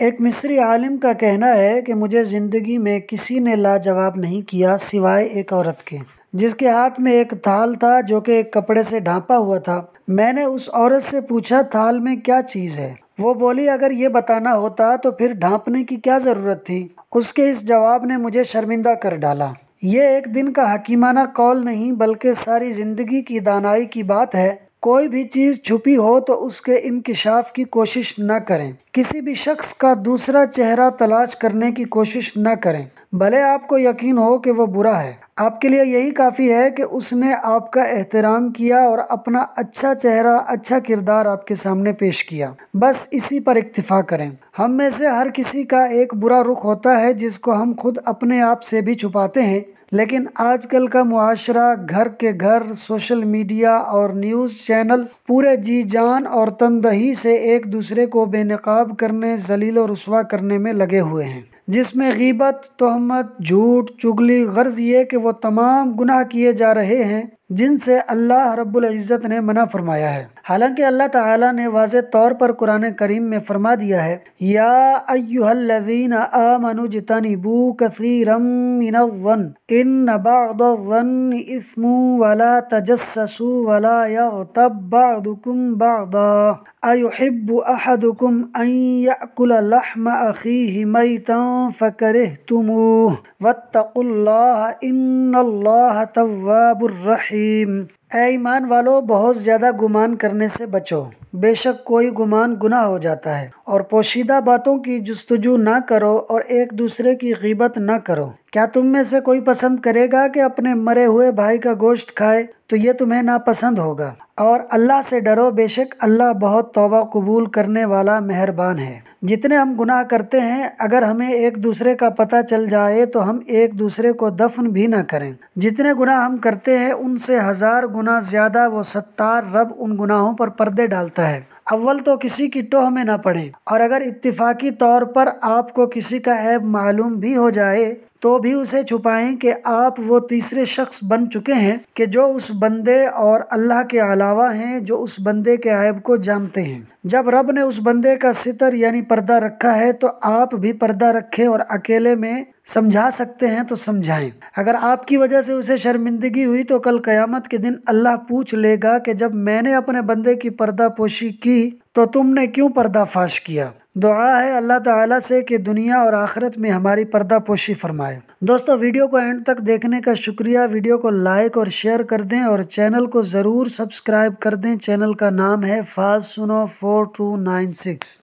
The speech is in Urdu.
ایک مصری عالم کا کہنا ہے کہ مجھے زندگی میں کسی نے لاجواب نہیں کیا سوائے ایک عورت کے، جس کے ہاتھ میں ایک تھال تھا جو کہ ایک کپڑے سے ڈھانپا ہوا تھا۔ میں نے اس عورت سے پوچھا تھال میں کیا چیز ہے؟ وہ بولی اگر یہ بتانا ہوتا تو پھر ڈھانپنے کی کیا ضرورت تھی؟ اس کے اس جواب نے مجھے شرمندہ کر ڈالا۔ یہ ایک دن کا حکیمانہ قول نہیں بلکہ ساری زندگی کی دانائی کی بات ہے۔ کوئی بھی چیز چھپی ہو تو اس کے انکشاف کی کوشش نہ کریں۔ کسی بھی شخص کا دوسرا چہرہ تلاش کرنے کی کوشش نہ کریں، بھلے آپ کو یقین ہو کہ وہ برا ہے۔ آپ کے لیے یہی کافی ہے کہ اس نے آپ کا احترام کیا اور اپنا اچھا چہرہ، اچھا کردار آپ کے سامنے پیش کیا۔ بس اسی پر اکتفا کریں۔ ہم میں سے ہر کسی کا ایک برا رخ ہوتا ہے جس کو ہم خود اپنے آپ سے بھی چھپاتے ہیں، لیکن آج کل کا معاشرہ، گھر کے گھر، سوشل میڈیا اور نیوز چینل پورے جی جان اور تندہی سے ایک دوسرے کو بے نقاب کرنے، ذلیل و رسوا کرنے میں لگے ہوئے ہیں، جس میں غیبت، تہمت، جھوٹ، چغلی، غرض یہ کہ وہ تمام گناہ کیے جا رہے ہیں جن سے اللہ رب العزت نے منع فرمایا ہے۔ حالانکہ اللہ تعالیٰ نے واضح طور پر قرآن کریم میں فرما دیا ہے، یا ایھا الذین آمنوا اجتنبوا کثیرا من الظن ان بعض الظن اثم ولا تجسسوا ولا یغتب بعضکم بعضا ایحب احدکم ان یأکل لحم اخیہ میتا فکرہتموہ واتقوا اللہ ان اللہ تواب الرحیم۔ اے ایمان والو، بہت زیادہ گمان کرنے سے بچو، بے شک کوئی گمان گناہ ہو جاتا ہے، اور پوشیدہ باتوں کی جستجو نہ کرو اور ایک دوسرے کی غیبت نہ کرو۔ کیا تم میں سے کوئی پسند کرے گا کہ اپنے مرے ہوئے بھائی کا گوشت کھائے؟ تو یہ تمہیں ناپسند ہوگا۔ اور اللہ سے ڈرو، بے شک اللہ بہت توبہ قبول کرنے والا مہربان ہے۔ جتنے ہم گناہ کرتے ہیں، اگر ہمیں ایک دوسرے کا پتہ چل جائے تو ہم ایک دوسرے کو دفن بھی نہ کریں۔ جتنے گناہ ہم کرتے ہیں ان سے 1000 گنا زیادہ وہ ستار رب ان گناہوں پر پردے ڈالتا ہے۔ اول تو کسی کی ٹوہ میں نہ پڑیں، اور اگر اتفاقی طور پر آپ کو کسی کا عیب معلوم بھی ہو جائے تو بھی اسے چھپائیں کہ آپ وہ تیسرے شخص بن چکے ہیں کہ جو اس بندے اور اللہ کے علاوہ ہیں جو اس بندے کے عیب کو جانتے ہیں۔ جب رب نے اس بندے کا ستر یعنی پردہ رکھا ہے تو آپ بھی پردہ رکھیں، اور اکیلے میں سمجھا سکتے ہیں تو سمجھائیں۔ اگر آپ کی وجہ سے اسے شرمندگی ہوئی تو کل قیامت کے دن اللہ پوچھ لے گا کہ جب میں نے اپنے بندے کی پردہ پوشی کی تو تم نے کیوں پردہ فاش کیا؟ دعا ہے اللہ تعالیٰ سے کہ دنیا اور آخرت میں ہماری پردہ پوشی فرمائے۔ دوستو، ویڈیو کو اینڈ تک دیکھنے کا شکریہ۔ ویڈیو کو لائک اور شیئر کر دیں اور چینل کو ضرور سبسکرائب کر دیں۔ چینل کا نام ہے فاز سنو 4296۔